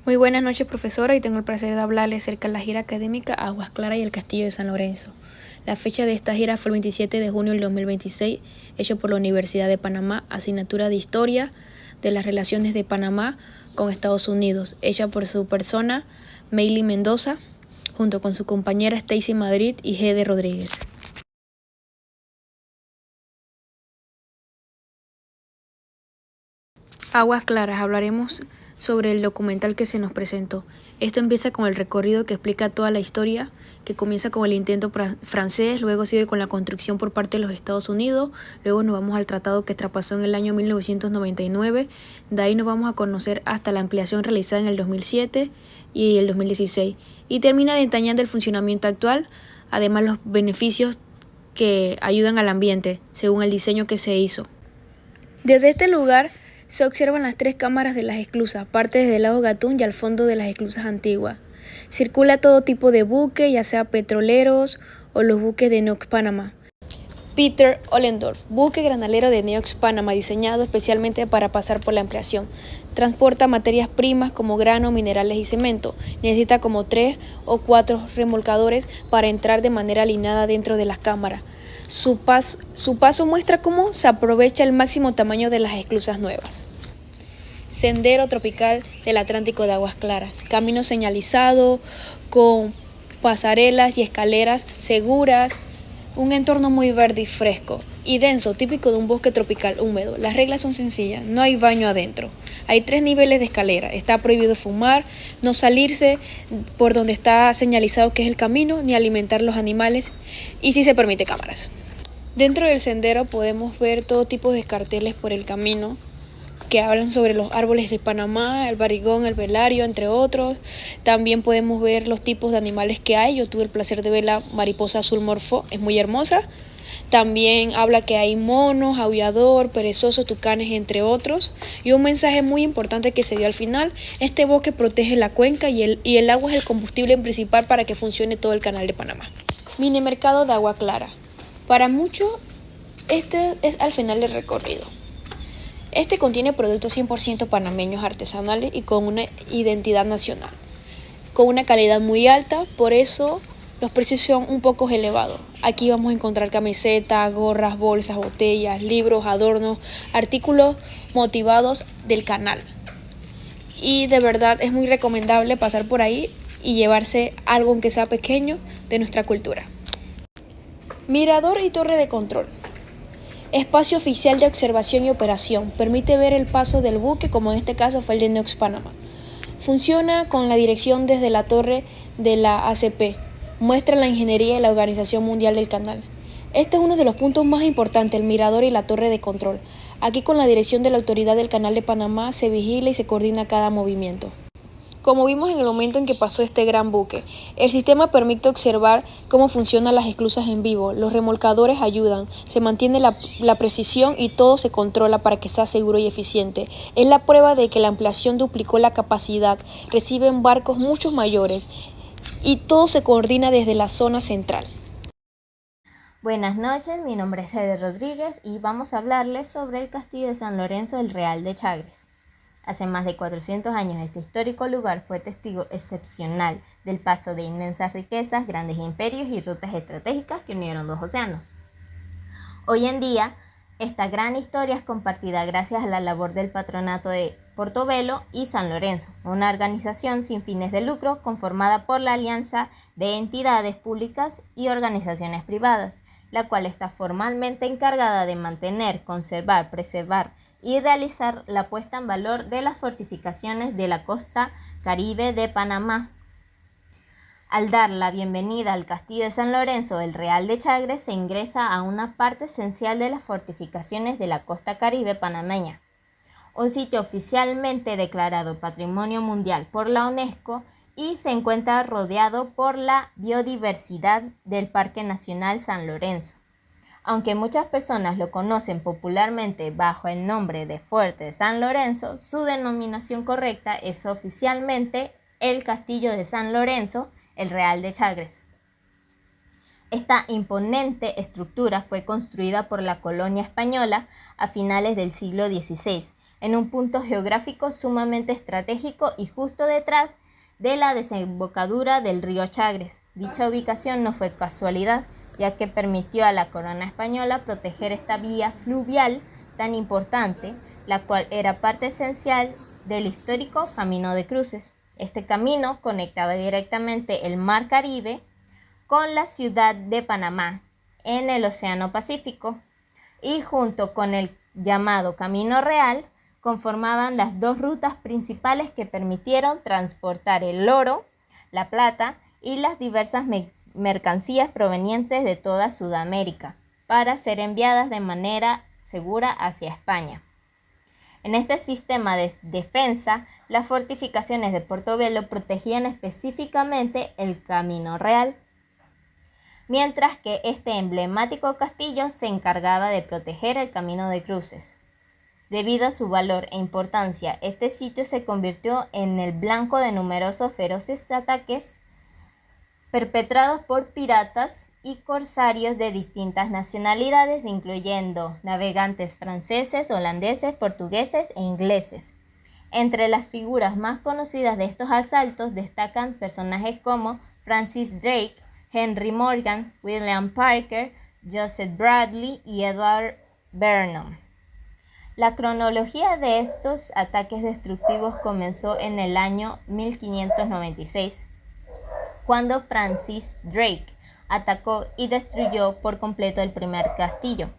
Muy buenas noches, profesora, y tengo el placer de hablarles acerca de la gira académica Aguas Claras y el Castillo de San Lorenzo. La fecha de esta gira fue el 27 de junio del 2026, hecho por la Universidad de Panamá, asignatura de Historia de las Relaciones de Panamá con Estados Unidos, hecha por su persona, Meili Mendoza, junto con su compañera Stacy Madrid y Gede Rodríguez. Aguas Claras, hablaremos sobre el documental que se nos presentó. Esto empieza con el recorrido que explica toda la historia, que comienza con el intento francés, luego sigue con la construcción por parte de los Estados Unidos, luego nos vamos al tratado que traspasó en el año 1999, de ahí nos vamos a conocer hasta la ampliación realizada en el 2007 y el 2016, y termina detallando el funcionamiento actual, además los beneficios que ayudan al ambiente, según el diseño que se hizo. Desde este lugar se observan las tres cámaras de las esclusas, parte desde el lago Gatún y al fondo de las esclusas antiguas. Circula todo tipo de buques, ya sea petroleros o los buques de Neux Panama. Peter Ollendorf, buque granalero de Neux Panama, diseñado especialmente para pasar por la ampliación. Transporta materias primas como grano, minerales y cemento. Necesita como 3 o 4 remolcadores para entrar de manera alineada dentro de las cámaras. Su paso muestra cómo se aprovecha el máximo tamaño de las esclusas nuevas. Sendero tropical del Atlántico de Aguas Claras. Camino señalizado con pasarelas y escaleras seguras. Un entorno muy verde y fresco y denso, típico de un bosque tropical húmedo. Las reglas son sencillas, no hay baño adentro. Hay 3 niveles de escalera. Está prohibido fumar, no salirse por donde está señalizado que es el camino, ni alimentar los animales, y sí se permite cámaras. Dentro del sendero podemos ver todo tipo de carteles por el camino que hablan sobre los árboles de Panamá, el barrigón, el velario, entre otros. También podemos ver los tipos de animales que hay. Yo tuve el placer de ver la mariposa azul morfo, es muy hermosa. También habla que hay monos, aullador, perezoso, tucanes, entre otros. Y un mensaje muy importante que se dio al final: este bosque protege la cuenca y el agua es el combustible principal para que funcione todo el canal de Panamá. Mini mercado de Agua Clara. Para muchos, este es al final del recorrido. Este contiene productos 100% panameños artesanales y con una identidad nacional, con una calidad muy alta, por eso los precios son un poco elevados. Aquí vamos a encontrar camisetas, gorras, bolsas, botellas, libros, adornos, artículos motivados del canal. Y de verdad es muy recomendable pasar por ahí y llevarse algo, aunque sea pequeño, de nuestra cultura. Mirador y torre de control. Espacio oficial de observación y operación. Permite ver el paso del buque, como en este caso fue el de Neux Panama. Funciona con la dirección desde la torre de la ACP. Muestra la ingeniería y la Organización Mundial del Canal. Este es uno de los puntos más importantes, el mirador y la torre de control. Aquí, con la dirección de la Autoridad del Canal de Panamá, se vigila y se coordina cada movimiento. Como vimos en el momento en que pasó este gran buque, el sistema permite observar cómo funcionan las esclusas en vivo, los remolcadores ayudan, se mantiene la precisión y todo se controla para que sea seguro y eficiente. Es la prueba de que la ampliación duplicó la capacidad, reciben barcos mucho mayores y todo se coordina desde la zona central. Buenas noches, mi nombre es Gede Rodríguez y vamos a hablarles sobre el Castillo de San Lorenzo del Real de Chagres. Hace más de 400 años este histórico lugar fue testigo excepcional del paso de inmensas riquezas, grandes imperios y rutas estratégicas que unieron dos océanos. Hoy en día, esta gran historia es compartida gracias a la labor del Patronato de Portobelo y San Lorenzo, una organización sin fines de lucro conformada por la alianza de entidades públicas y organizaciones privadas, la cual está formalmente encargada de mantener, conservar, preservar y realizar la puesta en valor de las fortificaciones de la costa Caribe de Panamá. Al dar la bienvenida al Castillo de San Lorenzo del Real de Chagres, se ingresa a una parte esencial de las fortificaciones de la costa Caribe panameña, un sitio oficialmente declarado Patrimonio Mundial por la UNESCO y se encuentra rodeado por la biodiversidad del Parque Nacional San Lorenzo. Aunque muchas personas lo conocen popularmente bajo el nombre de Fuerte de San Lorenzo, su denominación correcta es oficialmente el Castillo de San Lorenzo, el Real de Chagres. Esta imponente estructura fue construida por la colonia española a finales del siglo XVI, en un punto geográfico sumamente estratégico y justo detrás de la desembocadura del río Chagres. Dicha ubicación no fue casualidad, ya que permitió a la corona española proteger esta vía fluvial tan importante, la cual era parte esencial del histórico Camino de Cruces. Este camino conectaba directamente el Mar Caribe con la ciudad de Panamá en el Océano Pacífico y junto con el llamado Camino Real conformaban las dos rutas principales que permitieron transportar el oro, la plata y las diversas mercancías provenientes de toda Sudamérica para ser enviadas de manera segura hacia España. En este sistema de defensa, las fortificaciones de Portobelo protegían específicamente el Camino Real, mientras que este emblemático castillo se encargaba de proteger el Camino de Cruces. Debido a su valor e importancia, este sitio se convirtió en el blanco de numerosos feroces ataques perpetrados por piratas y corsarios de distintas nacionalidades, incluyendo navegantes franceses, holandeses, portugueses e ingleses. Entre las figuras más conocidas de estos asaltos destacan personajes como Francis Drake, Henry Morgan, William Parker, Joseph Bradley y Edward Vernon. La cronología de estos ataques destructivos comenzó en el año 1596, cuando Francis Drake atacó y destruyó por completo el primer castillo.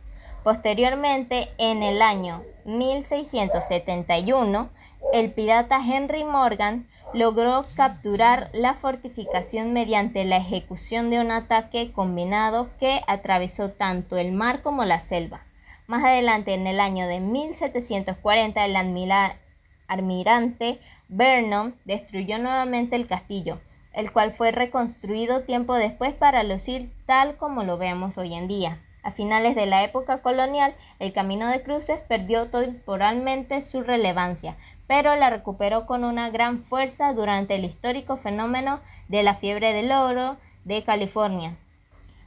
Posteriormente, en el año 1671, el pirata Henry Morgan logró capturar la fortificación mediante la ejecución de un ataque combinado que atravesó tanto el mar como la selva. Más adelante, en el año de 1740, el almirante Vernon destruyó nuevamente el castillo, el cual fue reconstruido tiempo después para lucir tal como lo vemos hoy en día. A finales de la época colonial, el Camino de Cruces perdió temporalmente su relevancia, pero la recuperó con una gran fuerza durante el histórico fenómeno de la fiebre del oro de California.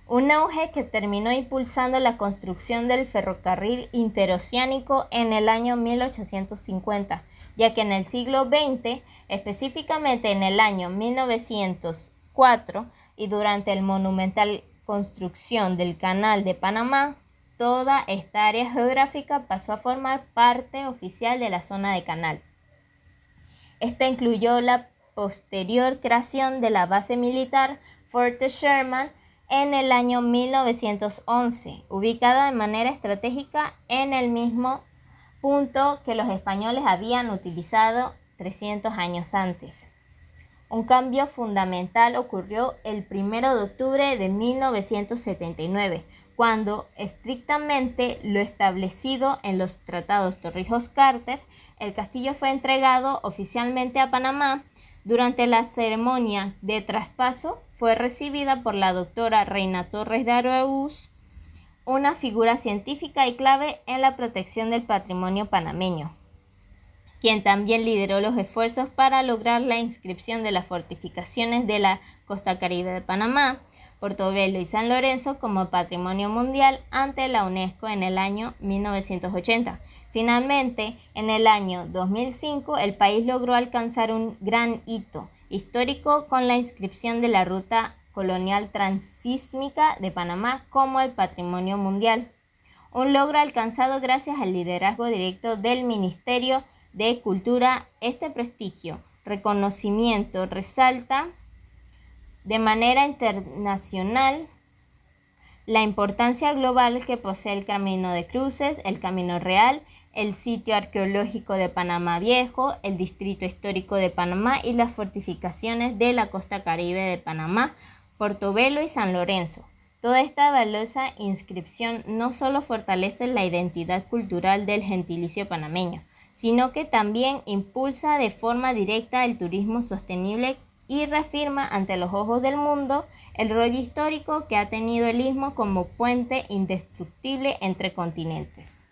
Un auge que terminó impulsando la construcción del ferrocarril interoceánico en el año 1850, ya que en el siglo XX, específicamente en el año 1904 y durante el monumental construcción del Canal de Panamá, toda esta área geográfica pasó a formar parte oficial de la zona de canal. Esto incluyó la posterior creación de la base militar Fort Sherman en el año 1911, ubicada de manera estratégica en el mismo punto que los españoles habían utilizado 300 años antes. Un cambio fundamental ocurrió el 1 de octubre de 1979, cuando, estrictamente lo establecido en los tratados Torrijos-Carter, el castillo fue entregado oficialmente a Panamá. Durante la ceremonia de traspaso fue recibida por la doctora Reina Torres de Araúz, una figura científica y clave en la protección del patrimonio panameño, quien también lideró los esfuerzos para lograr la inscripción de las fortificaciones de la costa caribe de Panamá, Portobelo y San Lorenzo como Patrimonio Mundial ante la UNESCO en el año 1980. Finalmente, en el año 2005, el país logró alcanzar un gran hito histórico con la inscripción de la ruta colonial transísmica de Panamá como el Patrimonio Mundial, un logro alcanzado gracias al liderazgo directo del Ministerio de Cultura. Este prestigio, reconocimiento resalta de manera internacional la importancia global que posee el Camino de Cruces, el Camino Real, el sitio arqueológico de Panamá Viejo, el Distrito Histórico de Panamá y las fortificaciones de la costa caribe de Panamá, Portobelo y San Lorenzo. Toda esta valiosa inscripción no solo fortalece la identidad cultural del gentilicio panameño, sino que también impulsa de forma directa el turismo sostenible y reafirma ante los ojos del mundo el rol histórico que ha tenido el istmo como puente indestructible entre continentes.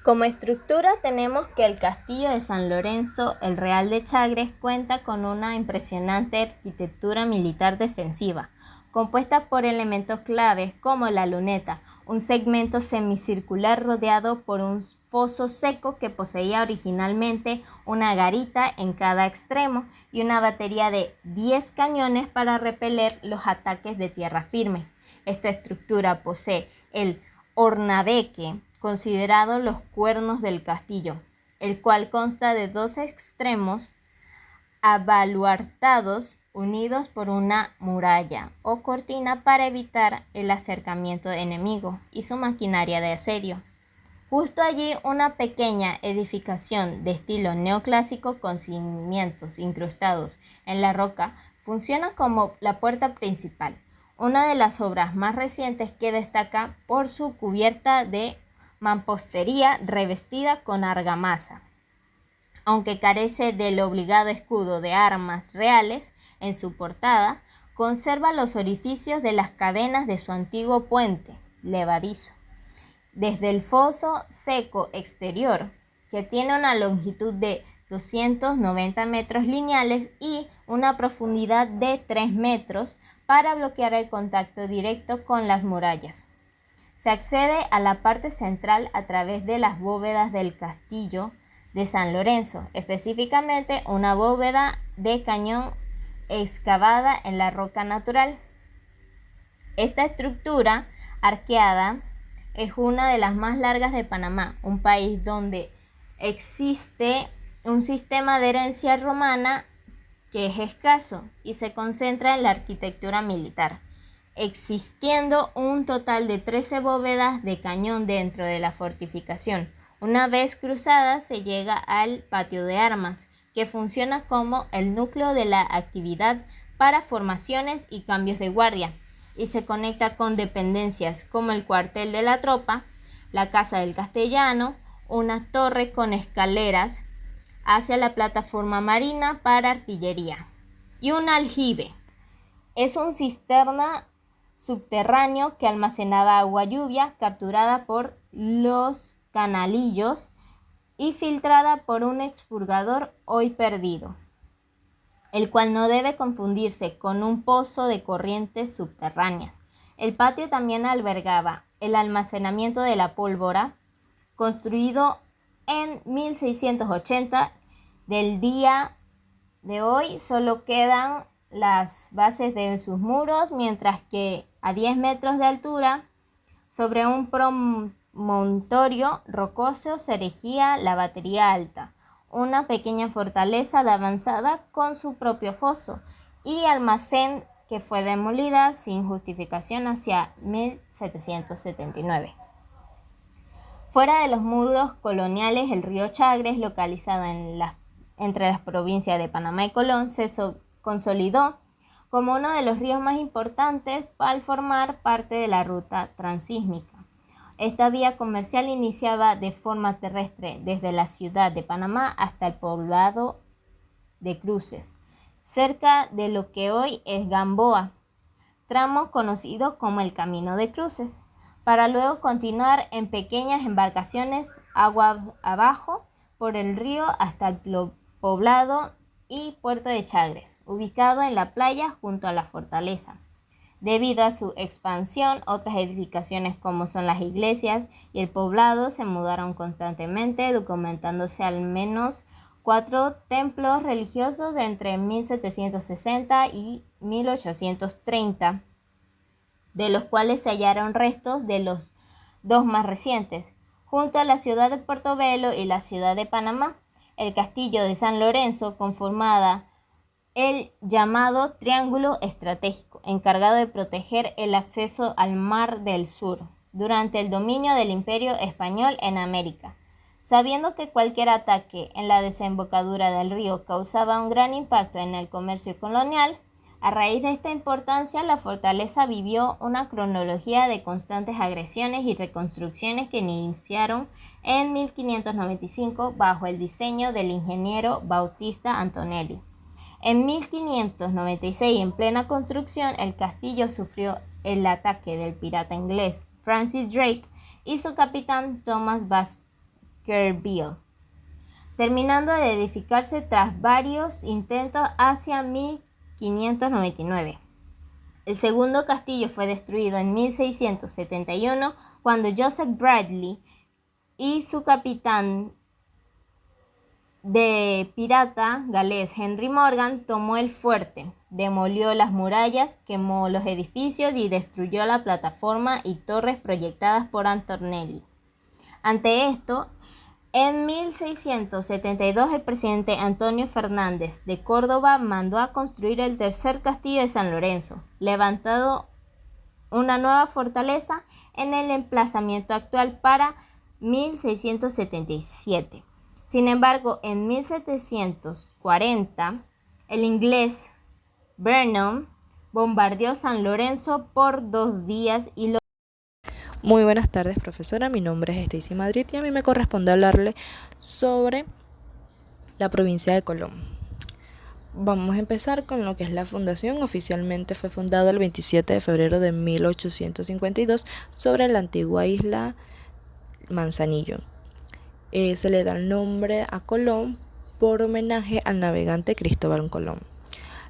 Como estructura tenemos que el Castillo de San Lorenzo, el Real de Chagres, cuenta con una impresionante arquitectura militar defensiva, compuesta por elementos claves como la luneta, un segmento semicircular rodeado por un foso seco que poseía originalmente una garita en cada extremo y una batería de 10 cañones para repeler los ataques de tierra firme. Esta estructura posee el hornabeque, considerado los cuernos del castillo, el cual consta de 2 extremos abaluartados unidos por una muralla o cortina para evitar el acercamiento enemigo y su maquinaria de asedio. Justo allí una pequeña edificación de estilo neoclásico con cimientos incrustados en la roca funciona como la puerta principal, una de las obras más recientes que destaca por su cubierta de mampostería revestida con argamasa. Aunque carece del obligado escudo de armas reales en su portada, conserva los orificios de las cadenas de su antiguo puente levadizo. Desde el foso seco exterior, que tiene una longitud de 290 metros lineales y una profundidad de 3 metros para bloquear el contacto directo con las murallas. Se accede a la parte central a través de las bóvedas del castillo de San Lorenzo, específicamente una bóveda de cañón excavada en la roca natural. Esta estructura arqueada es una de las más largas de Panamá, un país donde existe un sistema de herencia romana que es escaso y se concentra en la arquitectura militar, existiendo un total de 13 bóvedas de cañón dentro de la fortificación. Una vez cruzada se llega al patio de armas, que funciona como el núcleo de la actividad para formaciones y cambios de guardia, y se conecta con dependencias como el cuartel de la tropa, la casa del castellano, una torre con escaleras hacia la plataforma marina para artillería, y un aljibe. Es un cisterna subterráneo que almacenaba agua lluvia capturada por los canalillos y filtrada por un expurgador hoy perdido, el cual no debe confundirse con un pozo de corrientes subterráneas. El patio también albergaba el almacenamiento de la pólvora, construido en 1680. Del día de hoy solo quedan las bases de sus muros, mientras que a 10 metros de altura, sobre un promontorio rocoso, se erigía la batería alta, una pequeña fortaleza de avanzada con su propio foso y almacén que fue demolida sin justificación hacia 1779. Fuera de los muros coloniales, el río Chagres, localizado entre las provincias de Panamá y Colón, se consolidó como uno de los ríos más importantes al formar parte de la ruta transísmica. Esta vía comercial iniciaba de forma terrestre desde la ciudad de Panamá hasta el poblado de Cruces, cerca de lo que hoy es Gamboa, tramo conocido como el Camino de Cruces, para luego continuar en pequeñas embarcaciones agua abajo por el río hasta el poblado y puerto de Chagres, ubicado en la playa junto a la fortaleza. Debido a su expansión, otras edificaciones como son las iglesias y el poblado se mudaron constantemente, documentándose al menos 4 templos religiosos entre 1760 y 1830, de los cuales se hallaron restos de los 2 más recientes, junto a la ciudad de Portobelo y la ciudad de Panamá. El castillo de San Lorenzo conformaba el llamado Triángulo Estratégico, encargado de proteger el acceso al Mar del Sur durante el dominio del Imperio Español en América. Sabiendo que cualquier ataque en la desembocadura del río causaba un gran impacto en el comercio colonial, a raíz de esta importancia, la fortaleza vivió una cronología de constantes agresiones y reconstrucciones que iniciaron en 1595 bajo el diseño del ingeniero Bautista Antonelli. En 1596, en plena construcción, el castillo sufrió el ataque del pirata inglés Francis Drake y su capitán Thomas Baskerville, terminando de edificarse tras varios intentos hacia 1599. El segundo castillo fue destruido en 1671 cuando Joseph Bradley y su capitán de pirata galés Henry Morgan tomó el fuerte, demolió las murallas, quemó los edificios y destruyó la plataforma y torres proyectadas por Antonelli. Ante esto, en 1672 el presidente Antonio Fernández de Córdoba mandó a construir el tercer castillo de San Lorenzo, levantando una nueva fortaleza en el emplazamiento actual para 1677. Sin embargo, en 1740, el inglés Vernon bombardeó San Lorenzo por 2 días y lo... Muy buenas tardes, profesora. Mi nombre es Stacy Madrid y a mí me corresponde hablarle sobre la provincia de Colón. Vamos a empezar con lo que es la fundación. Oficialmente fue fundada el 27 de febrero de 1852 sobre la antigua isla Manzanillo. Se le da el nombre a Colón por homenaje al navegante Cristóbal Colón.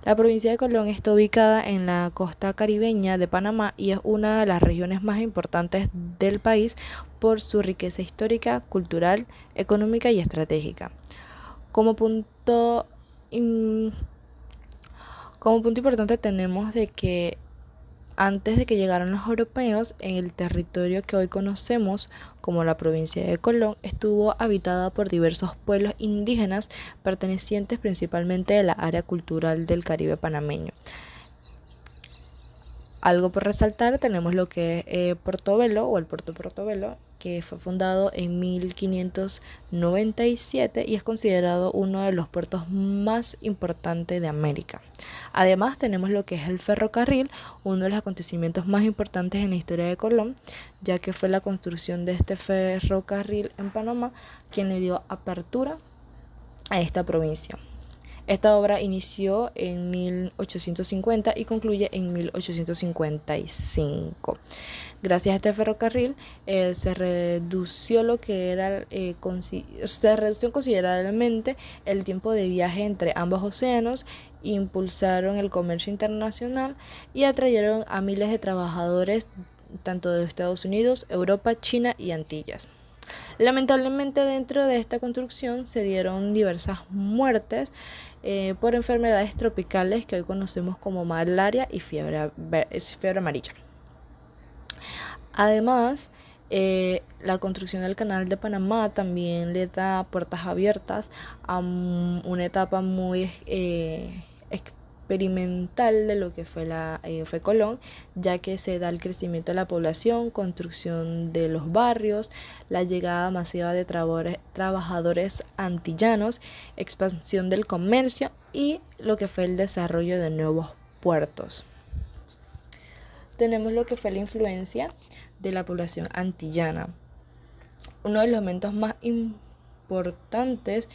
La provincia de Colón está ubicada en la costa caribeña de Panamá y es una de las regiones más importantes del país por su riqueza histórica, cultural, económica y estratégica. Como punto importante tenemos de que antes de que llegaran los europeos, en el territorio que hoy conocemos como la provincia de Colón estuvo habitada por diversos pueblos indígenas pertenecientes principalmente a la área cultural del Caribe panameño. Algo por resaltar, tenemos lo que es Portobelo o el puerto de Portobelo, que fue fundado en 1597 y es considerado uno de los puertos más importantes de América. Además, tenemos lo que es el ferrocarril, uno de los acontecimientos más importantes en la historia de Colón, ya que fue la construcción de este ferrocarril en Panamá quien le dio apertura a esta provincia. Esta obra inició en 1850 y concluye en 1855. Gracias a este ferrocarril se redució considerablemente el tiempo de viaje entre ambos océanos, impulsaron el comercio internacional y atrajeron a miles de trabajadores tanto de Estados Unidos, Europa, China y Antillas. Lamentablemente dentro de esta construcción se dieron diversas muertes por enfermedades tropicales que hoy conocemos como malaria y fiebre amarilla. Además, la construcción del Canal de Panamá también le da puertas abiertas a una etapa muy experimental de lo que fue Colón, ya que se da el crecimiento de la población, construcción de los barrios, la llegada masiva de trabajadores antillanos, expansión del comercio y lo que fue el desarrollo de nuevos puertos. Tenemos lo que fue la influencia de la población antillana. Uno de los momentos más importantes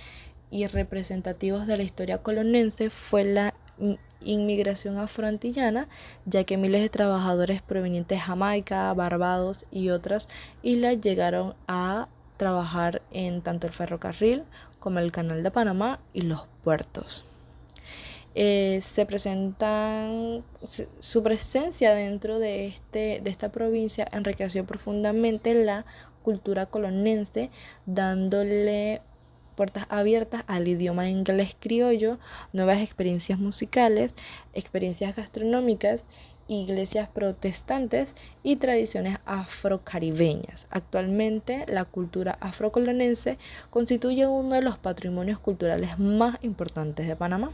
y representativos de la historia colonense fue la inmigración afroantillana, ya que miles de trabajadores provenientes de Jamaica, Barbados y otras islas llegaron a trabajar en tanto el ferrocarril como el Canal de Panamá y los puertos. Su presencia dentro de esta provincia enriqueció profundamente la cultura colonense, dándole puertas abiertas al idioma inglés criollo, nuevas experiencias musicales, experiencias gastronómicas, iglesias protestantes y tradiciones afrocaribeñas. Actualmente, la cultura afrocolonense constituye uno de los patrimonios culturales más importantes de Panamá.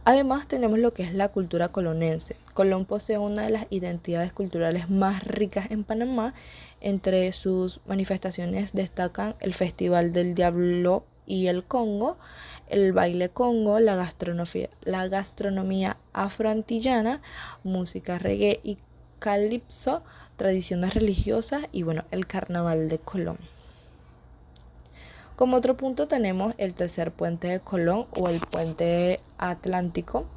Además, tenemos lo que es la cultura colonense. Colón posee una de las identidades culturales más ricas en Panamá. Entre sus manifestaciones destacan el Festival del Diablo y el Congo, el baile congo, la gastronomía afroantillana, música reggae y calipso, tradiciones religiosas y el carnaval de Colón. Como otro punto tenemos el tercer puente de Colón o el puente atlántico,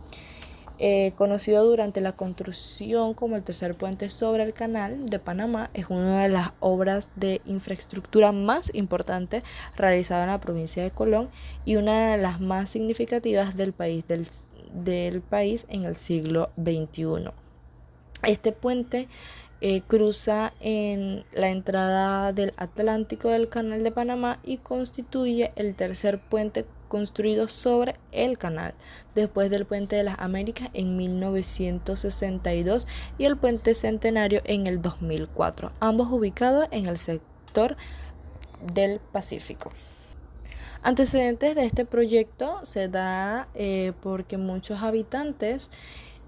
conocido durante la construcción como el tercer puente sobre el Canal de Panamá. Es una de las obras de infraestructura más importantes realizadas en la provincia de Colón y una de las más significativas del país del país en el siglo XXI. Este puente cruza en la entrada del Atlántico del Canal de Panamá y constituye el tercer puente construido sobre el canal, después del Puente de las Américas en 1962 y el Puente Centenario en el 2004, ambos ubicados en el sector del Pacífico. Antecedentes de este proyecto se da porque muchos habitantes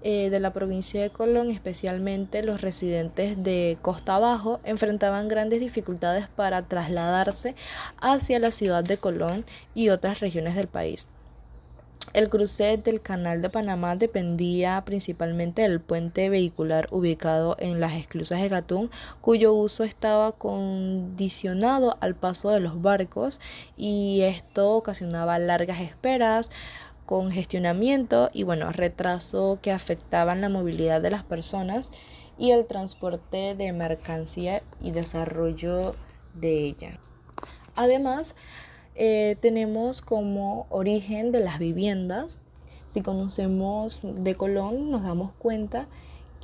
de la provincia de Colón, especialmente los residentes de Costa Abajo, enfrentaban grandes dificultades para trasladarse hacia la ciudad de Colón y otras regiones del país. El cruce del Canal de Panamá dependía principalmente del puente vehicular ubicado en las esclusas de Gatún, cuyo uso estaba condicionado al paso de los barcos, y esto ocasionaba largas esperas, congestionamiento y retraso que afectaban la movilidad de las personas y el transporte de mercancía y desarrollo de ella. Además, tenemos como origen de las viviendas. Si conocemos de Colón, nos damos cuenta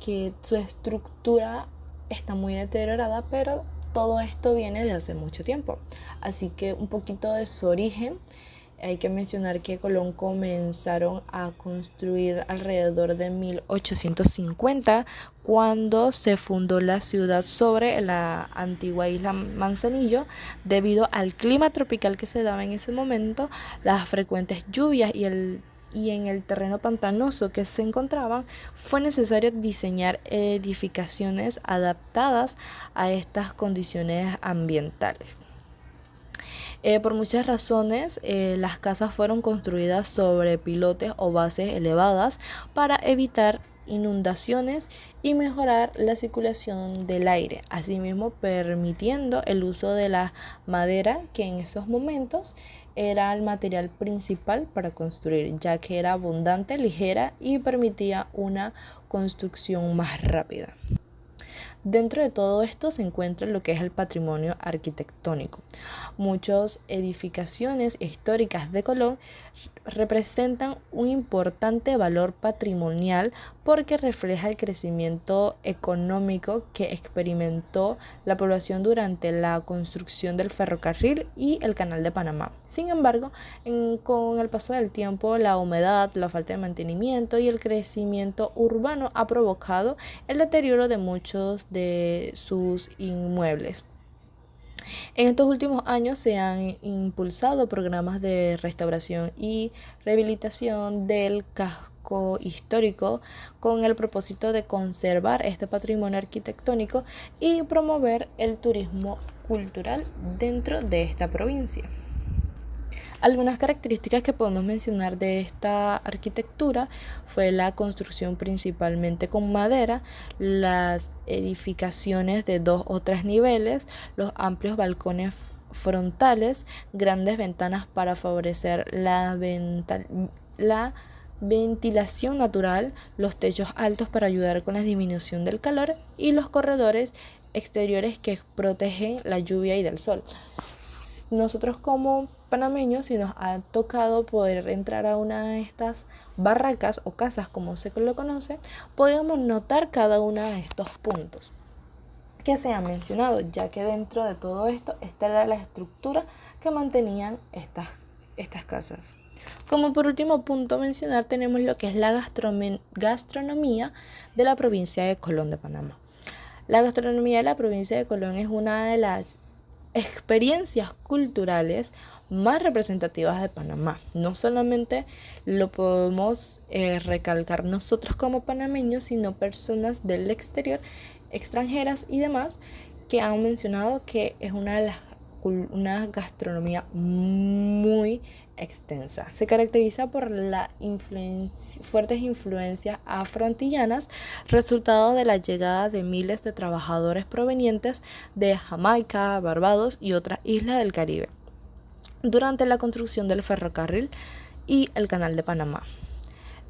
que su estructura está muy deteriorada, pero todo esto viene de hace mucho tiempo. Así que un poquito de su origen. Hay que mencionar que Colón comenzaron a construir alrededor de 1850, cuando se fundó la ciudad sobre la antigua isla Manzanillo. Debido al clima tropical que se daba en ese momento, las frecuentes lluvias y en el terreno pantanoso que se encontraban, fue necesario diseñar edificaciones adaptadas a estas condiciones ambientales. Por muchas razones, las casas fueron construidas sobre pilotes o bases elevadas para evitar inundaciones y mejorar la circulación del aire, asimismo permitiendo el uso de la madera, que en esos momentos era el material principal para construir, ya que era abundante, ligera y permitía una construcción más rápida. Dentro de todo esto se encuentra lo que es el patrimonio arquitectónico. Muchas edificaciones históricas de Colón representan un importante valor patrimonial porque refleja el crecimiento económico que experimentó la población durante la construcción del ferrocarril y el Canal de Panamá. Sin embargo, con el paso del tiempo, la humedad, la falta de mantenimiento y el crecimiento urbano ha provocado el deterioro de muchos de sus inmuebles. En estos últimos años se han impulsado programas de restauración y rehabilitación del casco histórico con el propósito de conservar este patrimonio arquitectónico y promover el turismo cultural dentro de esta provincia. Algunas características que podemos mencionar de esta arquitectura fue la construcción principalmente con madera, las edificaciones de 2 o 3 niveles, los amplios balcones frontales, grandes ventanas para favorecer la ventilación natural, los techos altos para ayudar con la disminución del calor y los corredores exteriores que protegen la lluvia y del sol. Nosotros como panameños, si nos ha tocado poder entrar a una de estas barracas o casas, como se lo conoce, podemos notar cada uno de estos puntos que se han mencionado, ya que dentro de todo esto, esta era la estructura que mantenían estas casas. Como por último punto mencionar, tenemos lo que es la gastronomía de la provincia de Colón de Panamá. La gastronomía de la provincia de Colón es una de las experiencias culturales más representativas de Panamá. No solamente lo podemos recalcar nosotros como panameños, sino personas del exterior, extranjeras y demás, que han mencionado que es una gastronomía muy extensa. Se caracteriza por la fuertes influencias afroantillanas, resultado de la llegada de miles de trabajadores provenientes de Jamaica, Barbados y otras islas del Caribe durante la construcción del ferrocarril y el Canal de Panamá.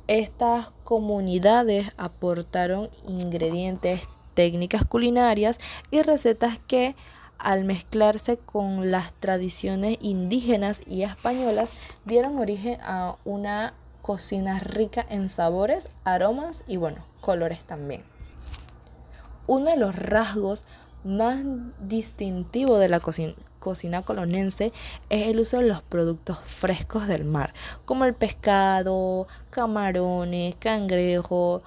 Estas comunidades aportaron ingredientes, técnicas culinarias y recetas que, al mezclarse con las tradiciones indígenas y españolas, dieron origen a una cocina rica en sabores, aromas y colores también. Uno de los rasgos más distintivos de la cocina colonense es el uso de los productos frescos del mar, como el pescado, camarones, cangrejos,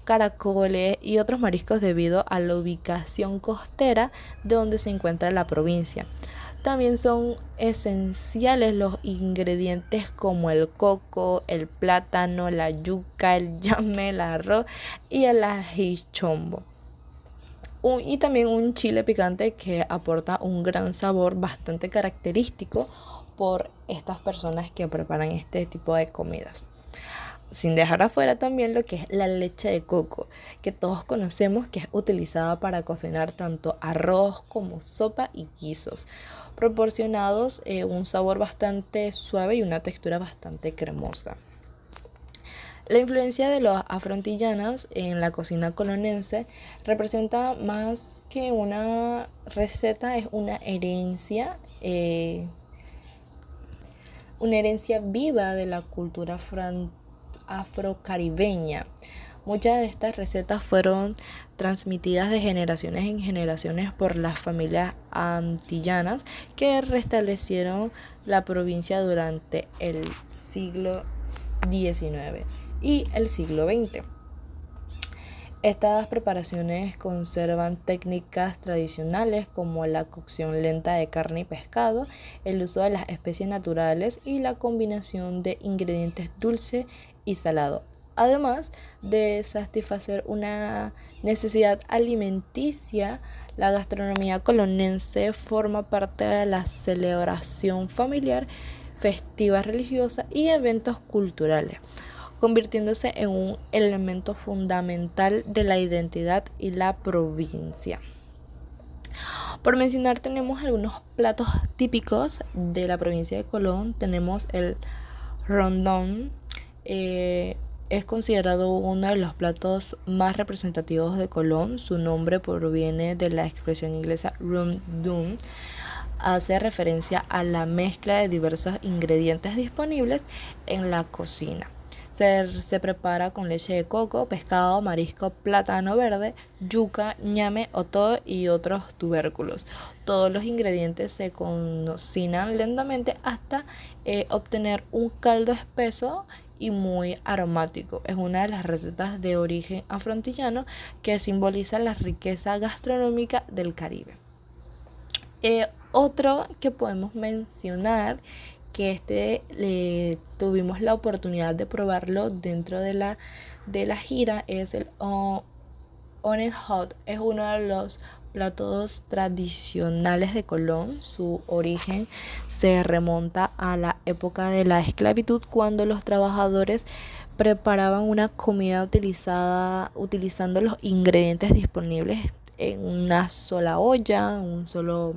caracoles y otros mariscos debido a la ubicación costera de donde se encuentra la provincia. También son esenciales los ingredientes como el coco, el plátano, la yuca, el llame, el arroz y el ají chombo. Y también un chile picante que aporta un gran sabor bastante característico por estas personas que preparan este tipo de comidas. Sin dejar afuera también lo que es la leche de coco, que todos conocemos que es utilizada para cocinar tanto arroz como sopa y guisos, proporcionados un sabor bastante suave y una textura bastante cremosa. La influencia de los afroantillanas en la cocina colonense representa más que una receta, es una herencia viva de la cultura afrocaribeña. Muchas de estas recetas fueron transmitidas de generaciones en generaciones por las familias antillanas que restablecieron la provincia durante el siglo XIX y el siglo XX. Estas preparaciones conservan técnicas tradicionales como la cocción lenta de carne y pescado, el uso de las especies naturales y la combinación de ingredientes dulce y salado, además de satisfacer una necesidad alimenticia. La gastronomía colonense forma parte de la celebración familiar, festiva religiosa y eventos culturales, convirtiéndose en un elemento fundamental de la identidad y la provincia. Por mencionar, tenemos algunos platos típicos de la provincia de Colón. Tenemos el rondón, es considerado uno de los platos más representativos de Colón. Su nombre proviene de la expresión inglesa rondun. Hace referencia a la mezcla de diversos ingredientes disponibles en la cocina. Se prepara con leche de coco, pescado, marisco, plátano verde, yuca, ñame, otoe y otros tubérculos. Todos los ingredientes se cocinan lentamente hasta obtener un caldo espeso y muy aromático. Es una de las recetas de origen afroantillano que simboliza la riqueza gastronómica del Caribe. Otro que podemos mencionar, que tuvimos la oportunidad de probarlo dentro de la gira, es el Honey Hot. Es uno de los platos tradicionales de Colón. Su origen se remonta a la época de la esclavitud, cuando los trabajadores preparaban una comida utilizando los ingredientes disponibles en una sola olla, un solo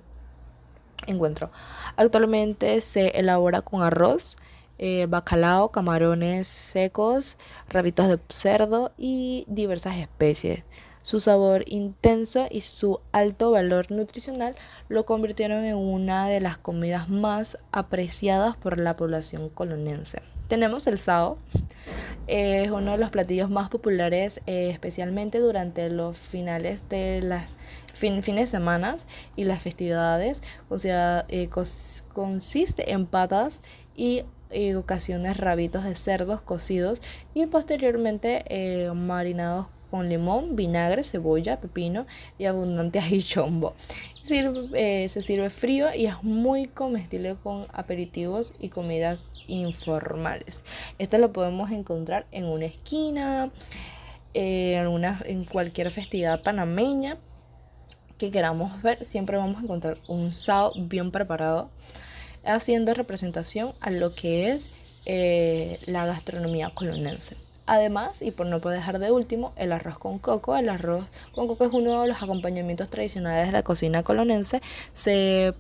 encuentro. Actualmente se elabora con arroz, bacalao, camarones secos, rabitos de cerdo y diversas especies. Su sabor intenso y su alto valor nutricional lo convirtieron en una de las comidas más apreciadas por la población colonense. Tenemos el sao, es uno de los platillos más populares, especialmente durante los finales de las fines de semana y las festividades. Consiste en patas y ocasiones rabitos de cerdos cocidos y posteriormente marinados con limón, vinagre, cebolla, pepino y abundante ají chombo. Se sirve frío y es muy comestible con aperitivos y comidas informales. Esto lo podemos encontrar en una esquina, en cualquier festividad panameña que queramos ver. Siempre vamos a encontrar un sao bien preparado, haciendo representación a lo que es la gastronomía colonense. Además, y por no poder dejar de último, el arroz con coco. El arroz con coco es uno de los acompañamientos tradicionales de la cocina colonense. Se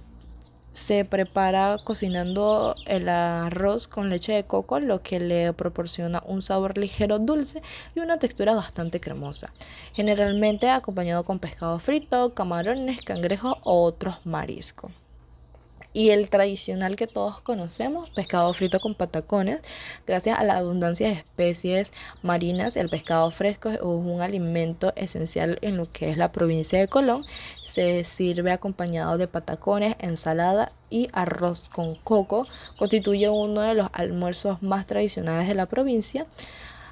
prepara cocinando el arroz con leche de coco, lo que le proporciona un sabor ligero, dulce y una textura bastante cremosa. Generalmente acompañado con pescado frito, camarones, cangrejos o otros mariscos. y el tradicional que todos conocemos, pescado frito con patacones. Gracias a la abundancia de especies marinas, el pescado fresco es un alimento esencial en lo que es la provincia de Colón. Se sirve acompañado de patacones, ensalada y arroz con coco. Constituye uno de los almuerzos más tradicionales de la provincia.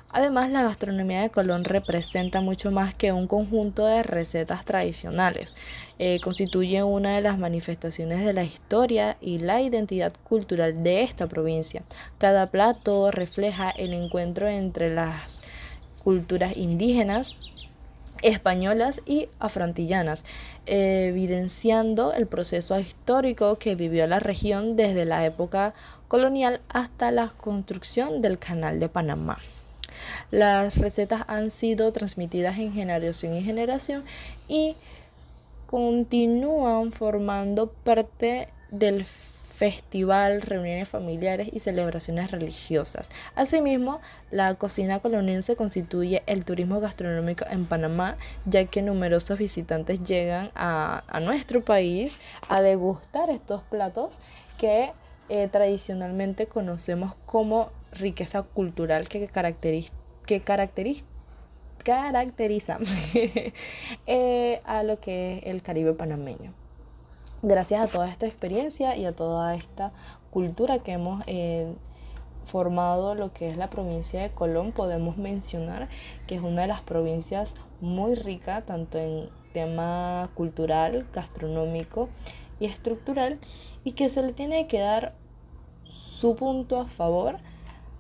Además, la gastronomía de Colón representa mucho más que un conjunto de recetas tradicionales. Constituye una de las manifestaciones de la historia y la identidad cultural de esta provincia. Cada plato refleja el encuentro entre las culturas indígenas, españolas y afrontillanas, evidenciando el proceso histórico que vivió la región desde la época colonial hasta la construcción del Canal de Panamá. Las recetas han sido transmitidas en generación en generación y continúan formando parte del festival, reuniones familiares y celebraciones religiosas. Asimismo, la cocina colonense constituye el turismo gastronómico en Panamá, ya que numerosos visitantes llegan a nuestro país a degustar estos platos que tradicionalmente conocemos como riqueza cultural que caracteriza a lo que es el Caribe panameño. Gracias a toda esta experiencia y a toda esta cultura que hemos formado lo que es la provincia de Colón, podemos mencionar que es una de las provincias muy ricas tanto en tema cultural, gastronómico y estructural, y que se le tiene que dar su punto a favor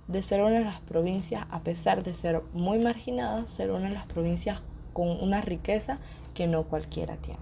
de ser una de las provincias, a pesar de ser muy marginada, ser una de las provincias con una riqueza que no cualquiera tiene.